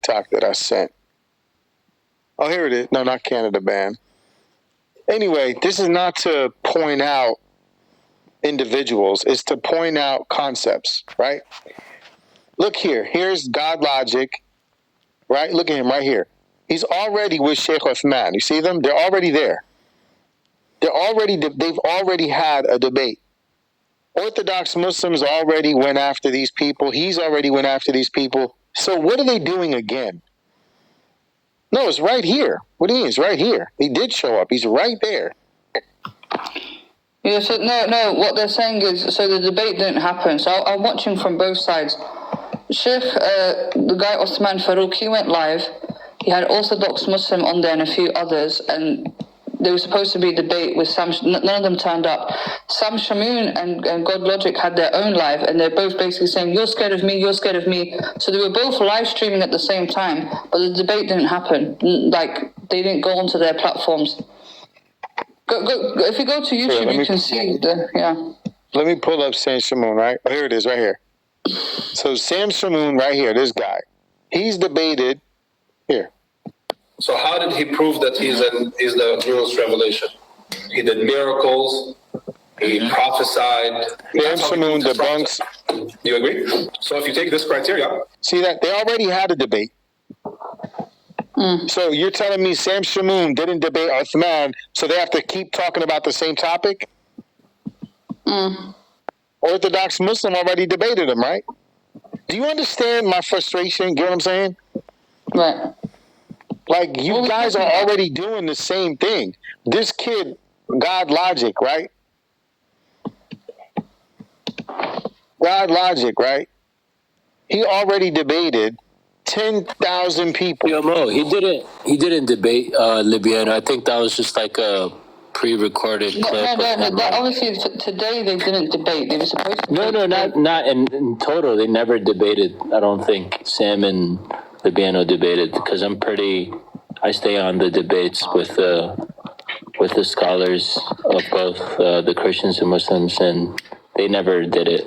TikTok that I sent. Oh, here it is. No, not Canada ban. Anyway, this is not to point out individuals. It's to point out concepts, right? Look here. Here's God Logic, right? Look at him right here. He's already with Sheikh Uthman. You see them? They're already there. They've already had a debate. Orthodox Muslims already went after these people. He's already went after these people. So what are they doing again? No, it's right here. What do you mean? It's right here. He did show up. He's right there. Yeah, so no, what they're saying is, so the debate didn't happen. So I'm watching from both sides. Sheikh, the guy Osman Farouk, he went live. He had Orthodox Muslim on there and a few others, and there was supposed to be a debate with Sam. None of them turned up. Sam Shamoon and God Logic had their own live, and they're both basically saying, "You're scared of me. You're scared of me." So they were both live streaming at the same time, but the debate didn't happen. Like, they didn't go onto their platforms. Go. If you go to YouTube, you can see the Let me pull up Sam Shamoon. Right, here it is, right here. So Sam Shamoon, right here, this guy, he's debated here. So how did he prove that he's the newest revelation? He did miracles. He prophesied. Sam Shamoon debunks. You agree? So if you take this criteria, see that they already had a debate. So you're telling me Sam Shamoon didn't debate Uthman, so they have to keep talking about the same topic? Orthodox Muslim already debated him, right? Do you understand my frustration? Get what I'm saying? right. Like, you guys are already doing the same thing. This kid, God Logic, right? God Logic, right? He already debated 10,000 people. Yo, Mo, he didn't debate Libyan. I think that was just like a pre-recorded clip. No, obviously today they didn't debate. They were supposed to. No, not in total. They never debated. I don't think Sam and Libiano debated, because I stay on the debates with the scholars of both the Christians and Muslims, and they never did it.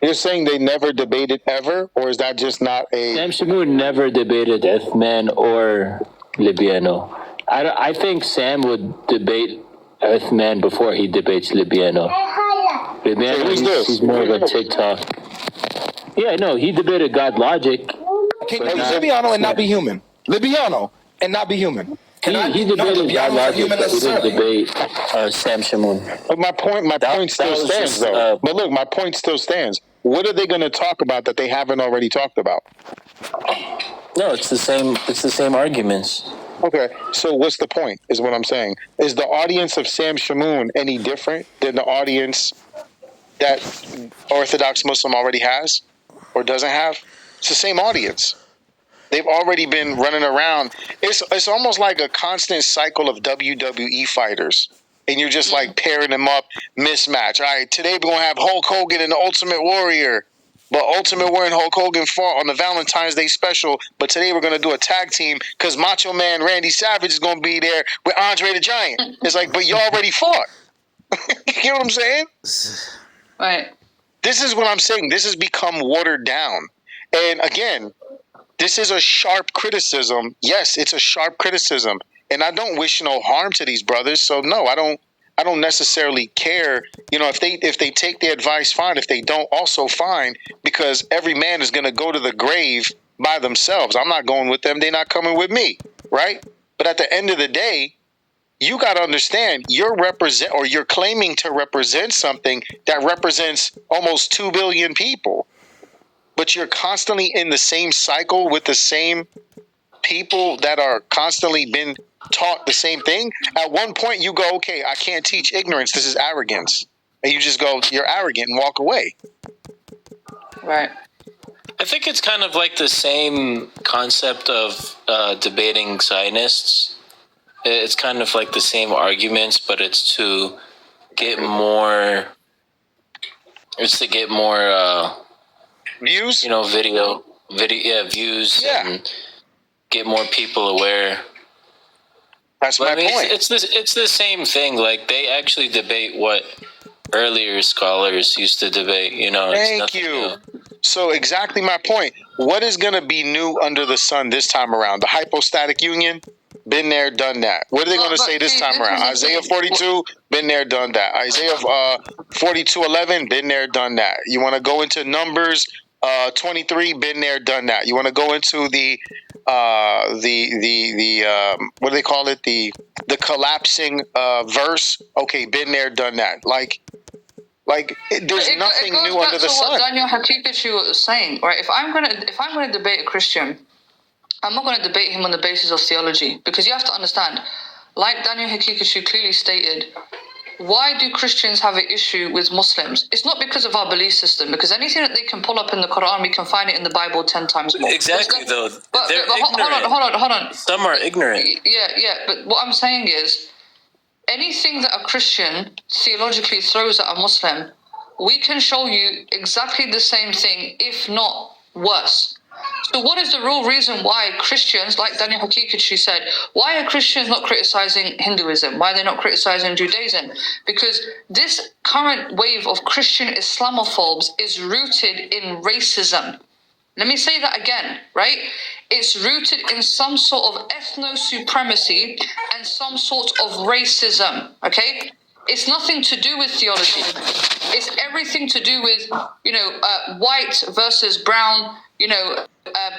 You're saying they never debated ever, or is that just not a... Sam Shamoon never debated Uthman or Libiano. I think Sam would debate Uthman before he debates Libiano. Libiano, he's more of a TikTok. Yeah, no, he debated God Logic. Can you Libiano and not be human? Libiano and not be human. He debated God Logic, but he didn't debate Sam Shamoon. But my point still stands, though. But look, my point still stands. What are they going to talk about that they haven't already talked about? No, it's the same. It's the same arguments. Okay, so what's the point, is what I'm saying. Is the audience of Sam Shamoon any different than the audience that Orthodox Muslim already has or doesn't have? It's the same audience. They've already been running around. It's almost like a constant cycle of WWE fighters. And you're just like pairing them up, mismatch. All right, today we're going to have Hulk Hogan and the Ultimate Warrior. But Ultimate Warrior and Hulk Hogan fought on the Valentine's Day special. But today we're going to do a tag team because Macho Man Randy Savage is going to be there with Andre the Giant. It's like, but you already fought. You get what I'm saying? Right. This is what I'm saying. This has become watered down. And again, this is a sharp criticism. Yes, it's a sharp criticism. And I don't wish no harm to these brothers. So no, I don't necessarily care. You know, if they take the advice, fine. If they don't, also fine, because every man is going to go to the grave by themselves. I'm not going with them. They're not coming with me, right? But at the end of the day, you got to understand, you're claiming to represent something that represents almost 2 billion people. But you're constantly in the same cycle with the same people that are constantly been taught the same thing. At one point you go, okay, I can't teach ignorance. This is arrogance. And you just go, you're arrogant, and walk away. Right. I think it's kind of like the same concept of debating Zionists. It's kind of like the same arguments, but it's to get more. It's to get more views. You know, views, and get more people aware. That's my point. It's the same thing. Like, they actually debate what earlier scholars used to debate. You know, Thank you. So exactly my point. What is going to be new under the sun this time around? The hypostatic union? Been there, done that. What are they going to say this time around? Isaiah 42, been there, done that. Isaiah 42:11, been there, done that. You want to go into Numbers 23, been there, done that. You want to go into the what do they call it? The collapsing verse. Okay, been there, done that. There's nothing new under the sun. What Daniel Hakikachi was saying, right? If I'm gonna debate a Christian, I'm not going to debate him on the basis of theology, because you have to understand, like Daniel Hakikachi clearly stated, why do Christians have an issue with Muslims? It's not because of our belief system, because anything that they can pull up in the Quran, we can find it in the Bible 10 times more. Exactly, though. They're ignorant. Hold on. Some are ignorant. Yeah, but what I'm saying is, anything that a Christian theologically throws at a Muslim, we can show you exactly the same thing, if not worse. So what is the real reason why Christians, like Daniel Hakikachi said, why are Christians not criticizing Hinduism? Why are they not criticizing Judaism? Because this current wave of Christian Islamophobes is rooted in racism. Let me say that again, right? It's rooted in some sort of ethno-supremacy and some sort of racism, okay? It's nothing to do with theology. It's everything to do with, white versus brown,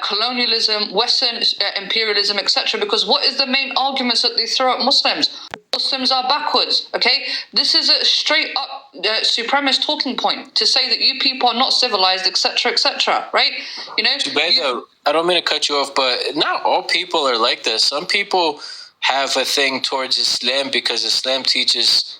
colonialism, Western imperialism, etc. Because what is the main arguments that they throw at Muslims? Muslims are backwards, okay? This is a straight up supremacist talking point to say that you people are not civilized, etc., right? I don't mean to cut you off, but not all people are like this. Some people have a thing towards Islam because Islam teaches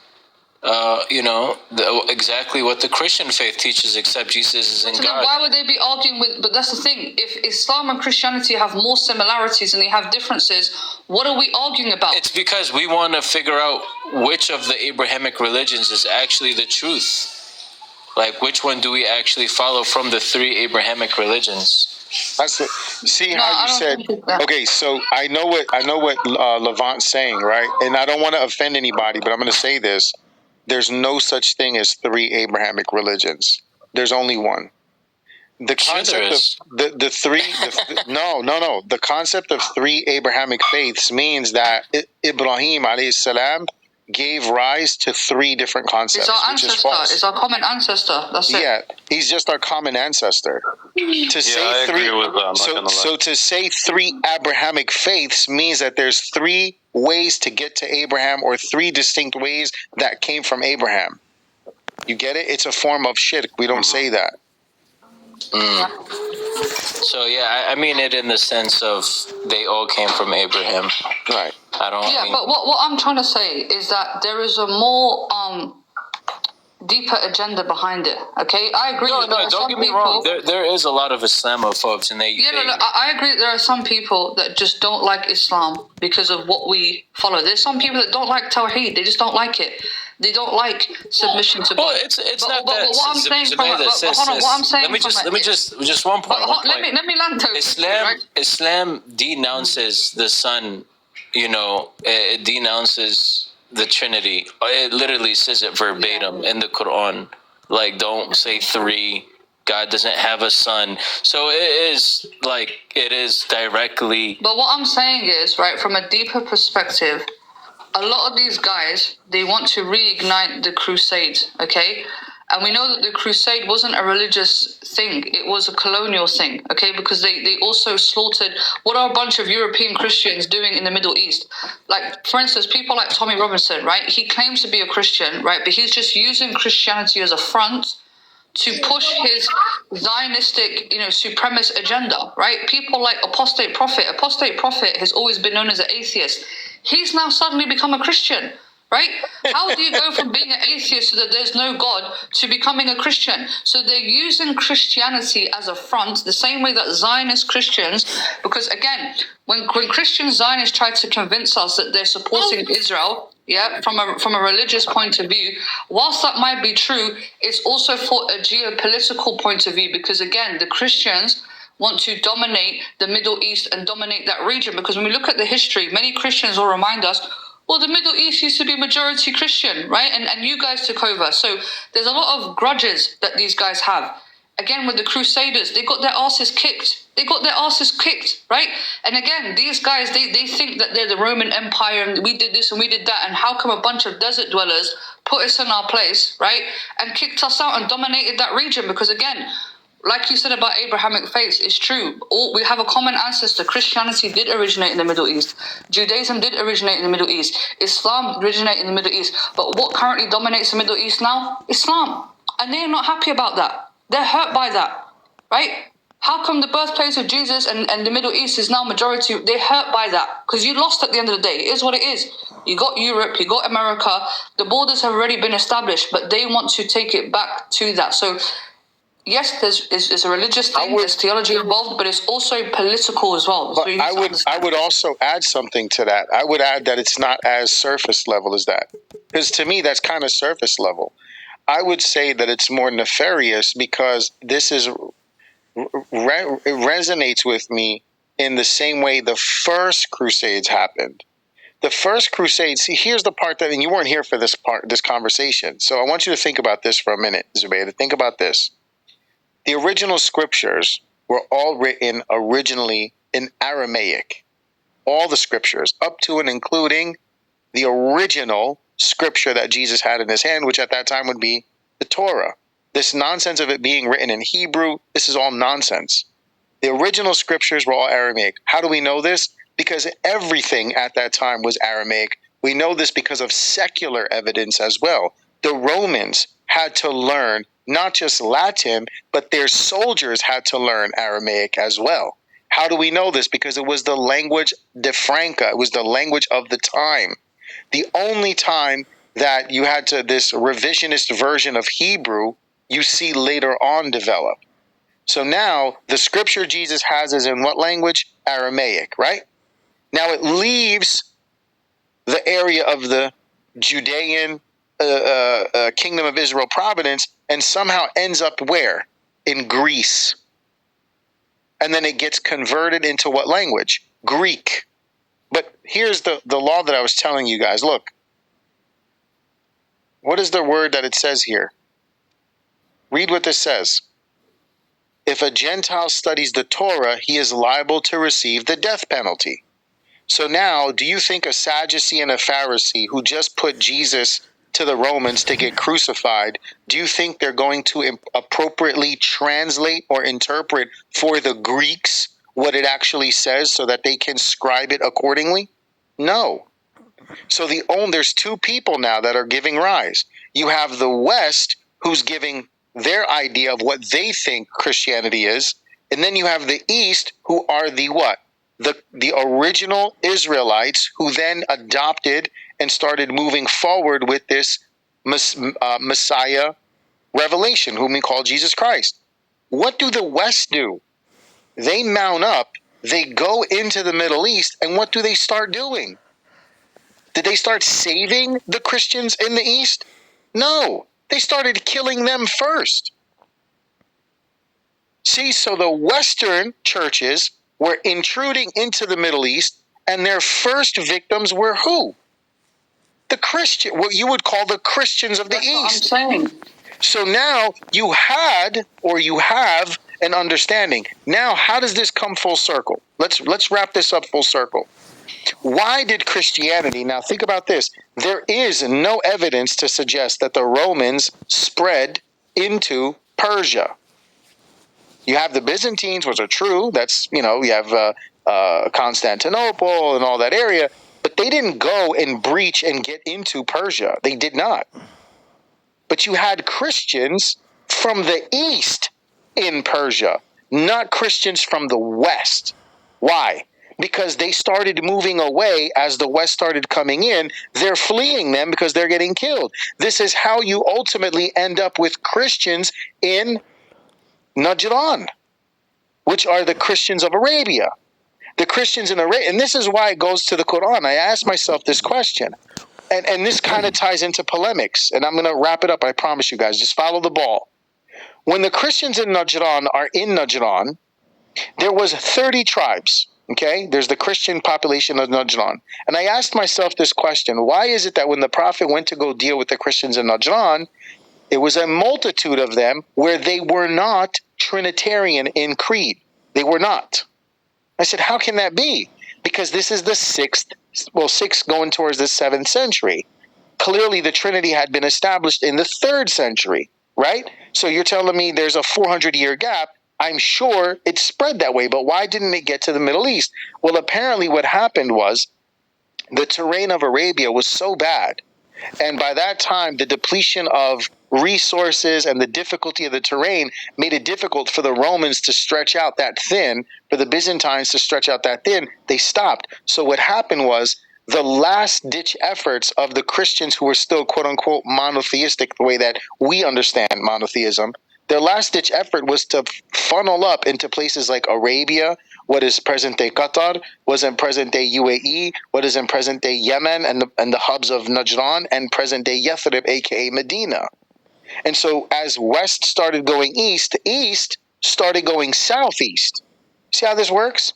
exactly what the Christian faith teaches, except Jesus is in so God. Why would they be arguing with? But that's the thing. If Islam and Christianity have more similarities and they have differences, what are we arguing about? It's because we want to figure out which of the Abrahamic religions is actually the truth. Like, which one do we actually follow from the three Abrahamic religions? See how you said. Okay, so I know what Levant's saying, right? And I don't want to offend anybody, but I'm going to say this. There's no such thing as three Abrahamic religions. There's only one. The concept of the three. No. The concept of three Abrahamic faiths means that Ibrahim alayhi salam gave rise to three different concepts. It's our ancestor. It's our common ancestor. That's it. Yeah, he's just our common ancestor. I agree with that. So to say three Abrahamic faiths means that there's three ways to get to Abraham, or three distinct ways that came from Abraham. You get it? It's a form of shirk. We don't say that. So I mean it in the sense of they all came from Abraham. Right. But what I'm trying to say is that there is a more deeper agenda behind it. Okay, I agree. No, don't get me wrong. There is a lot of Islamophobes, and I agree. There are some people that just don't like Islam because of what we follow. There's some people that don't like Tawheed. They just don't like it. They don't like submission to God. Well, it's not that. What I'm saying what I'm saying. Let me just one point. Let me land those. Islam denounces the Son. It denounces the Trinity. It literally says it verbatim in the Quran. Like, don't say three. God doesn't have a son. So it is directly. But what I'm saying is, right, from a deeper perspective, a lot of these guys, they want to reignite the Crusades, okay? And we know that the Crusade wasn't a religious thing. It was a colonial thing, okay? Because they also slaughtered... What are a bunch of European Christians doing in the Middle East? Like, for instance, people like Tommy Robinson, right? He claims to be a Christian, right? But he's just using Christianity as a front to push his Zionistic, supremacist agenda, right? People like Apostate Prophet. Apostate Prophet has always been known as an atheist. He's now suddenly become a Christian, right? How do you go from being an atheist so that there's no God to becoming a Christian? So they're using Christianity as a front, the same way that Zionist Christians, because again, when Christian Zionists try to convince us that they're supporting Israel, from a religious point of view, whilst that might be true, it's also for a geopolitical point of view, because again, the Christians want to dominate the Middle East and dominate that region. Because when we look at the history, many Christians will remind us, well, the Middle East used to be majority Christian, right? And you guys took over. So there's a lot of grudges that these guys have. Again, with the Crusaders, they got their asses kicked. Right? And again, these guys, they think that they're the Roman Empire and we did this and we did that. And how come a bunch of desert dwellers put us in our place, right? And kicked us out and dominated that region? Because again, like you said about Abrahamic faiths, it's true. We have a common ancestor. Christianity did originate in the Middle East. Judaism did originate in the Middle East. Islam originated in the Middle East. But what currently dominates the Middle East now? Islam. And they're not happy about that. They're hurt by that, right? How come the birthplace of Jesus and the Middle East is now majority? They're hurt by that because you lost at the end of the day. It is what it is. You got Europe, you got America. The borders have already been established, but they want to take it back to that. So yes, there's a religious thing, there's theology involved, but it's also political as well. But So I would also add something to that. I would add that it's not as surface level as that. Because to me, that's kind of surface level. I would say that it's more nefarious because this is it resonates with me in the same way the first Crusades happened. The first Crusades, see, here's the part that, and you weren't here for this conversation. So I want you to think about this for a minute, Zubaydah. Think about this. The original scriptures were all written originally in Aramaic. All the scriptures, up to and including the original scripture that Jesus had in his hand, which at that time would be the Torah. This nonsense of it being written in Hebrew, this is all nonsense. The original scriptures were all Aramaic. How do we know this? Because everything at that time was Aramaic. We know this because of secular evidence as well. The Romans had to learn not just Latin, but their soldiers had to learn Aramaic as well. How do we know this? Because it was the language de franca. It was the language of the time. The only time that you had to, this revisionist version of Hebrew, you see later on develop. So now the scripture Jesus has is in what language? Aramaic, right? Now it leaves the area of the Judean Kingdom of Israel providence and somehow ends up where? In Greece. And then it gets converted into what language? Greek. But here's the law that I was telling you guys. Look, what is the word that it says here? Read what this says. If a Gentile studies the Torah, he is liable to receive the death penalty. So now, do you think a Sadducee and a Pharisee who just put Jesus to the Romans to get crucified, do you think they're going to appropriately translate or interpret for the Greeks what it actually says so that they can scribe it accordingly? No. So there's two people now that are giving rise. You have the West, who's giving their idea of what they think Christianity is, and then you have the East, who are the what? The original Israelites, who then adopted and started moving forward with this Messiah revelation, whom we call Jesus Christ. What do the West do? They mount up, they go into the Middle East, and what do they start doing? Did they start saving the Christians in the East? No, they started killing them first. See, so the Western churches were intruding into the Middle East, and their first victims were who? The Christian, what you would call the Christians of the East. What I'm saying. So now you have an understanding. Now, how does this come full circle? Let's wrap this up full circle. Why did Christianity, now think about this, there is no evidence to suggest that the Romans spread into Persia. You have the Byzantines, which are true. That's, you have Constantinople and all that area. But they didn't go and breach and get into Persia. They did not. But you had Christians from the East in Persia, not Christians from the West. Why? Because they started moving away as the West started coming in. They're fleeing them because they're getting killed. This is how you ultimately end up with Christians in Najran, which are the Christians of Arabia. The Christians in Arabia, and this is why it goes to the Quran. I asked myself this question, and this kind of ties into polemics, and I'm going to wrap it up, I promise you guys. Just follow the ball. When the Christians in Najran are in Najran, there was 30 tribes, okay? There's the Christian population of Najran. And I asked myself this question, why is it that when the Prophet went to go deal with the Christians in Najran, It was a multitude of them where they were not Trinitarian in creed. They were not. I said, how can that be? Because this is the sixth going towards the 7th century. Clearly, the Trinity had been established in the 3rd century, right? So you're telling me there's a 400-year gap. I'm sure it spread that way, but why didn't it get to the Middle East? Well, apparently what happened was the terrain of Arabia was so bad, and by that time, the depletion of resources and the difficulty of the terrain made it difficult for the Romans to stretch out that thin, for the Byzantines to stretch out that thin. They stopped. So what happened was the last-ditch efforts of the Christians who were still, quote-unquote, monotheistic, the way that we understand monotheism, their last-ditch effort was to funnel up into places like Arabia, what is present-day Qatar, was in present-day UAE, what is in present-day Yemen, and the hubs of Najran, and present-day Yathrib, a.k.a. Medina. And so as West started going east, the East started going southeast. See how this works?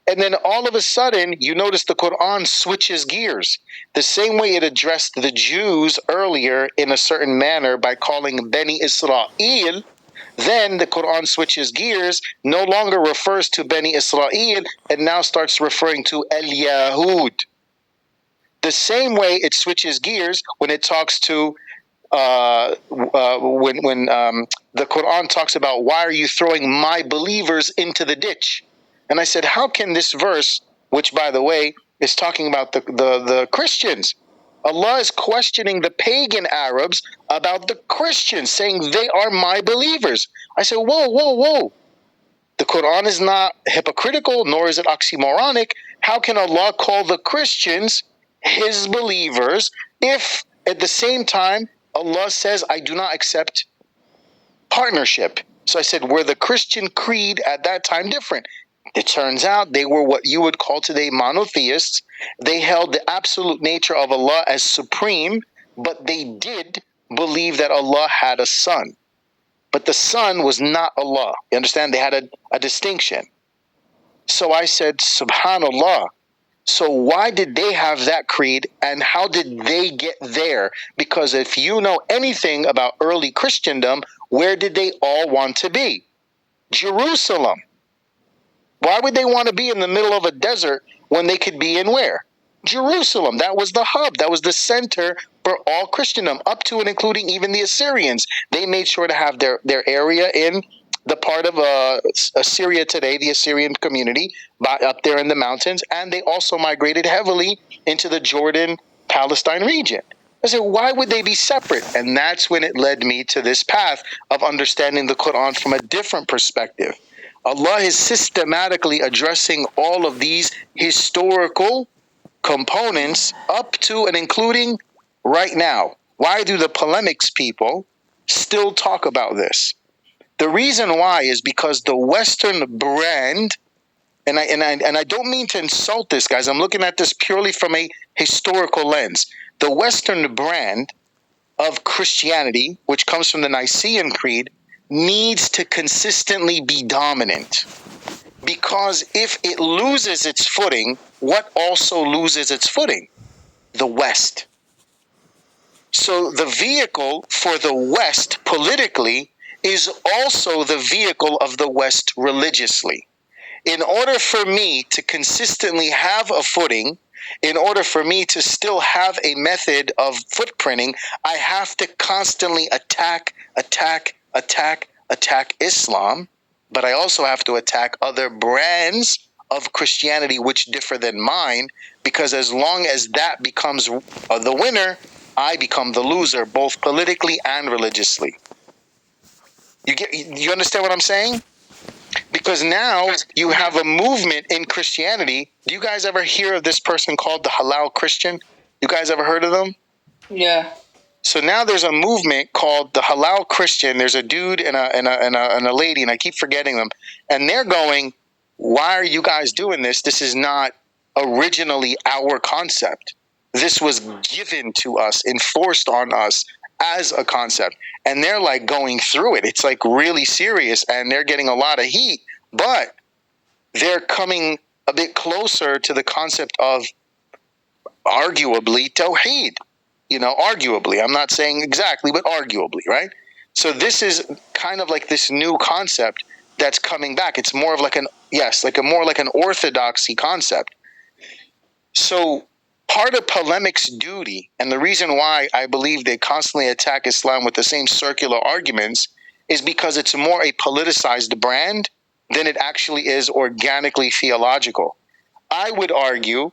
And then all of a sudden, you notice the Quran switches gears. The same way it addressed the Jews earlier in a certain manner by calling Beni Israel, then the Quran switches gears, no longer refers to Beni Israel, and now starts referring to El-Yahud. The same way it switches gears when it talks to when the Quran talks about, why are you throwing my believers into the ditch? And I said, how can this verse, which by the way is talking about the Christians, Allah is questioning the pagan Arabs about the Christians, saying they are my believers. I said, whoa. The Quran is not hypocritical, nor is it oxymoronic. How can Allah call the Christians his believers if at the same time Allah says, I do not accept partnership? So I said, were the Christian creed at that time different? It turns out they were what you would call today monotheists. They held the absolute nature of Allah as supreme, but they did believe that Allah had a son. But the son was not Allah. You understand? They had a distinction. So I said, subhanallah. So why did they have that creed, and how did they get there? Because if you know anything about early Christendom, where did they all want to be? Jerusalem. Why would they want to be in the middle of a desert when they could be in where? Jerusalem. That was the hub. That was the center for all Christendom, up to and including even the Assyrians. They made sure to have their area in the part of Assyria today, the Assyrian community, up there in the mountains, and they also migrated heavily into the Jordan-Palestine region. I said, why would they be separate? And that's when it led me to this path of understanding the Quran from a different perspective. Allah is systematically addressing all of these historical components up to and including right now. Why do the polemics people still talk about this? The reason why is because the Western brand, and I don't mean to insult this, guys. I'm looking at this purely from a historical lens. The Western brand of Christianity, which comes from the Nicene Creed, needs to consistently be dominant. Because if it loses its footing, what also loses its footing? The West. So the vehicle for the West politically is also the vehicle of the West religiously. In order for me to consistently have a footing, in order for me to still have a method of footprinting, I have to constantly attack Islam, but I also have to attack other brands of Christianity which differ than mine, because as long as that becomes the winner, I become the loser, both politically and religiously. You understand what I'm saying? Because now you have a movement in Christianity. Do you guys ever hear of this person called the Halal Christian? You guys ever heard of them? Yeah. So now there's a movement called the Halal Christian. There's a dude and a lady, and I keep forgetting them. And they're going, why are you guys doing this? This is not originally our concept. This was given to us, enforced on us as a concept. And they're like going through it. It's like really serious, and they're getting a lot of heat. But they're coming a bit closer to the concept of arguably Tawheed. arguably. I'm not saying exactly, but arguably, right? So this is kind of like this new concept that's coming back. It's more of like more like an orthodoxy concept. So part of polemic's duty, and the reason why I believe they constantly attack Islam with the same circular arguments, is because it's more a politicized brand than it actually is organically theological. I would argue,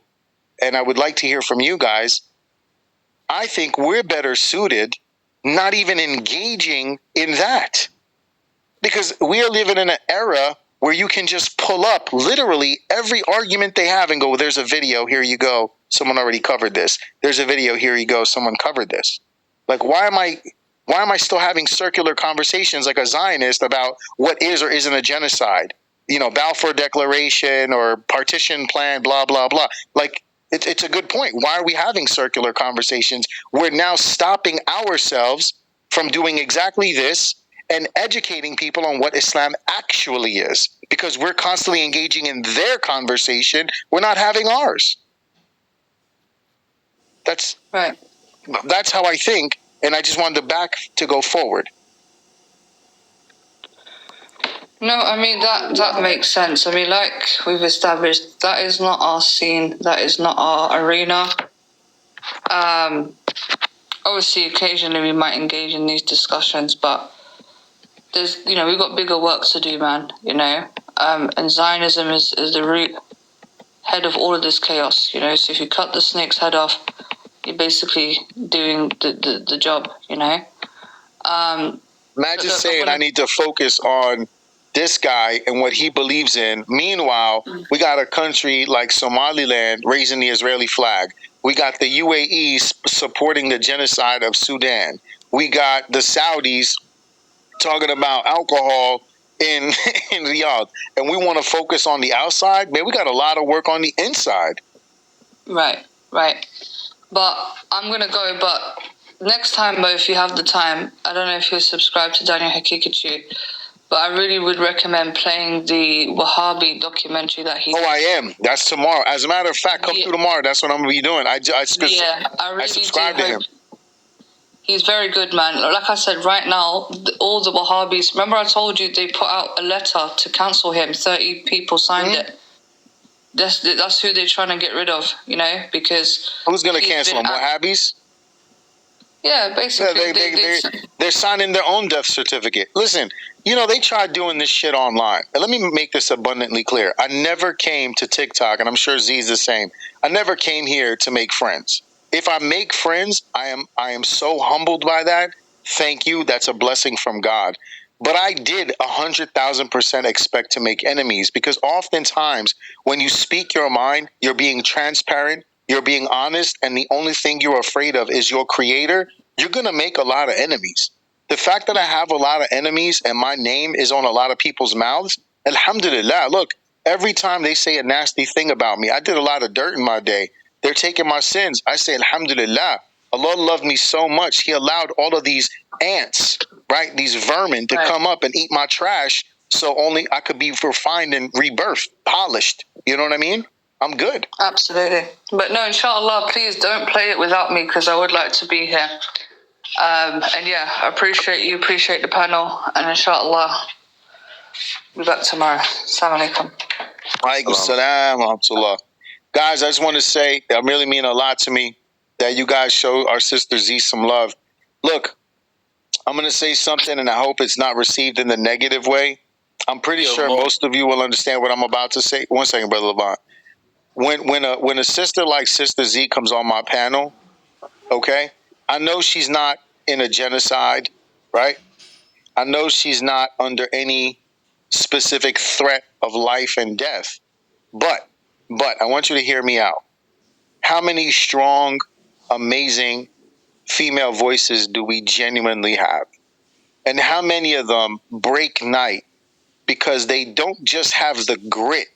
and I would like to hear from you guys, I think we're better suited not even engaging in that. Because we are living in an era where you can just pull up literally every argument they have and go, there's a video, here you go. Someone already covered this. There's a video, here you go. Someone covered this. Like, why am I still having circular conversations like a Zionist about what is or isn't a genocide? Balfour Declaration or partition plan, blah, blah, blah. Like, it's a good point. Why are we having circular conversations? We're now stopping ourselves from doing exactly this and educating people on what Islam actually is, because we're constantly engaging in their conversation. We're not having ours. That's Right. That's how I think, and I just wanted to go forward. No, I mean, that makes sense. I mean, like we've established, that is not our scene. That is not our arena. Obviously, occasionally we might engage in these discussions, but there's, we've got bigger work to do, man, and Zionism is the root head of all of this chaos, so if you cut the snake's head off, you're basically doing the job, Imagine saying I need to focus on this guy and what he believes in. Meanwhile, we got a country like Somaliland raising the Israeli flag. We got the UAE supporting the genocide of Sudan. We got the Saudis talking about alcohol in Riyadh. And we want to focus on the outside. Man, we got a lot of work on the inside. Right. But I'm going to go, but next time, Mo, if you have the time, I don't know if you're subscribed to Daniel Hakikachu, but I really would recommend playing the Wahhabi documentary that he... Oh, I am. That's tomorrow. As a matter of fact, come through tomorrow. That's what I'm going to be doing. I really subscribe to him. He's very good, man. Like I said, right now, all the Wahhabis... Remember I told you they put out a letter to cancel him. 30 people signed it. That's who they're trying to get rid of, because... Who's going to cancel him? Wahhabis? Yeah, basically. Yeah, they're signing their own death certificate. Listen, they tried doing this shit online. And let me make this abundantly clear. I never came to TikTok, and I'm sure Z's the same. I never came here to make friends. If I make friends, I am so humbled by that. Thank you. That's a blessing from God. But I did 100,000% expect to make enemies, because oftentimes when you speak your mind, you're being transparent, you're being honest, and the only thing you're afraid of is your creator. You're going to make a lot of enemies. The fact that I have a lot of enemies and my name is on a lot of people's mouths, alhamdulillah. Look, every time they say a nasty thing about me, I did a lot of dirt in my day. They're taking my sins. I say, alhamdulillah. Allah loved me so much. He allowed all of these ants, right, these vermin to come up and eat my trash, so only I could be refined and rebirthed, polished. You know what I mean? I'm good. Absolutely. But no, inshallah, please don't play it without me, because I would like to be here. And yeah, I appreciate you, appreciate the panel, and inshallah, we'll be back tomorrow. Assalamu alaikum. Alaikum salam wa rahmatullah. Guys, I just want to say that really mean a lot to me that you guys show our sister Z some love. Look, I'm going to say something, and I hope it's not received in the negative way. I'm pretty sure most of you will understand what I'm about to say. One second, Brother Levant. When a sister like Sister Z comes on my panel, okay, I know she's not in a genocide, right? I know she's not under any specific threat of life and death. But I want you to hear me out. How many strong, amazing female voices do we genuinely have? And how many of them break night because they don't just have the grit,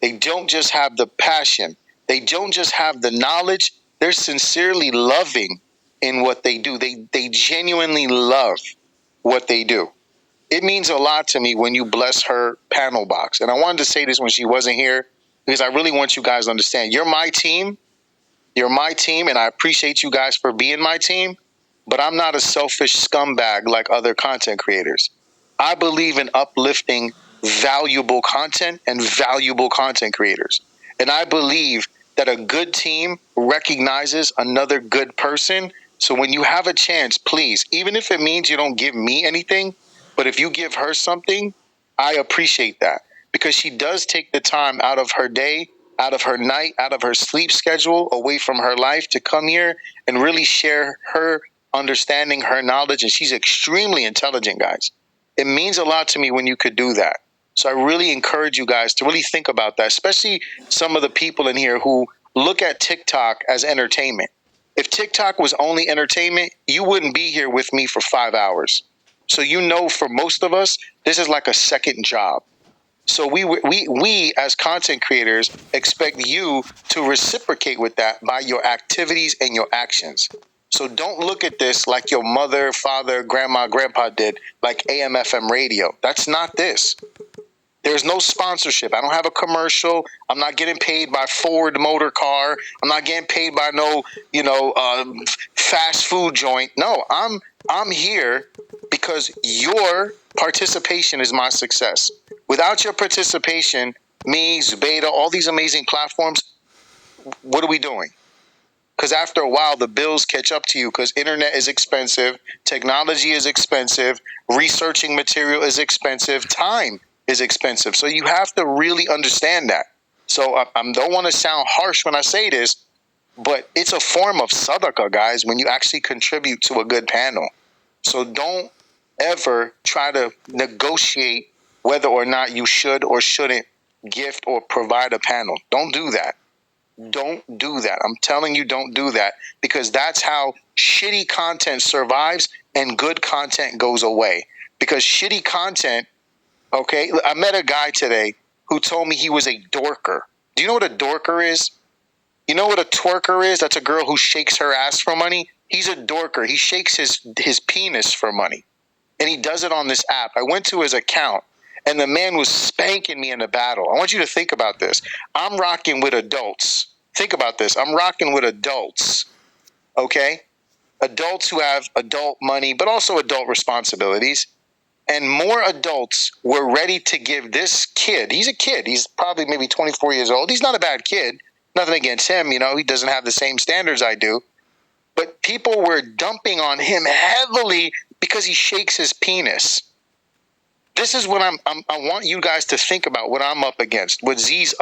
they don't just have the passion, they don't just have the knowledge, they're sincerely loving in what they do. They genuinely love what they do. It means a lot to me when you bless her panel box. And I wanted to say this when she wasn't here, because I really want you guys to understand. You're my team, You're my team, and I appreciate you guys for being my team, but I'm not a selfish scumbag like other content creators. I believe in uplifting valuable content and valuable content creators. And I believe that a good team recognizes another good person. So when you have a chance, please, even if it means you don't give me anything, but if you give her something, I appreciate that, because she does take the time out of her day, out of her night, out of her sleep schedule, away from her life to come here and really share her understanding, her knowledge. And she's extremely intelligent, guys. It means a lot to me when you could do that. So I really encourage you guys to really think about that, especially some of the people in here who look at TikTok as entertainment. If TikTok was only entertainment, you wouldn't be here with me for 5 hours. So for most of us, this is like a second job. So we as content creators expect you to reciprocate with that by your activities and your actions. So don't look at this like your mother, father, grandma, grandpa did, like AM, FM radio. That's not this. There's no sponsorship. I don't have a commercial. I'm not getting paid by Ford Motor Car. I'm not getting paid by no, fast food joint. No, I'm here because your participation is my success. Without your participation, me, Zubeda, all these amazing platforms, what are we doing? Because after a while, the bills catch up to you, because internet is expensive, technology is expensive, researching material is expensive, time is expensive. So you have to really understand that. So I don't want to sound harsh when I say this, but it's a form of sadaqah, guys, when you actually contribute to a good panel. So don't ever try to negotiate whether or not you should or shouldn't gift or provide a panel. Don't do that. Don't do that. I'm telling you, don't do that, because that's how shitty content survives and good content goes away. Because shitty content, okay, I met a guy today who told me he was a dorker. Do you know what a dorker is? You know what a twerker is? That's a girl who shakes her ass for money. He's a dorker. He shakes his penis for money. And he does it on this app. I went to his account, and the man was spanking me in a battle. I want you to think about this. I'm rocking with adults. Think about this. I'm rocking with adults, okay? Adults who have adult money, but also adult responsibilities. And more adults were ready to give this kid, he's a kid, he's probably maybe 24 years old. He's not a bad kid. Nothing against him, he doesn't have the same standards I do. But people were dumping on him heavily because he shakes his penis. This is what I want you guys to think about, what I'm up against, what Z's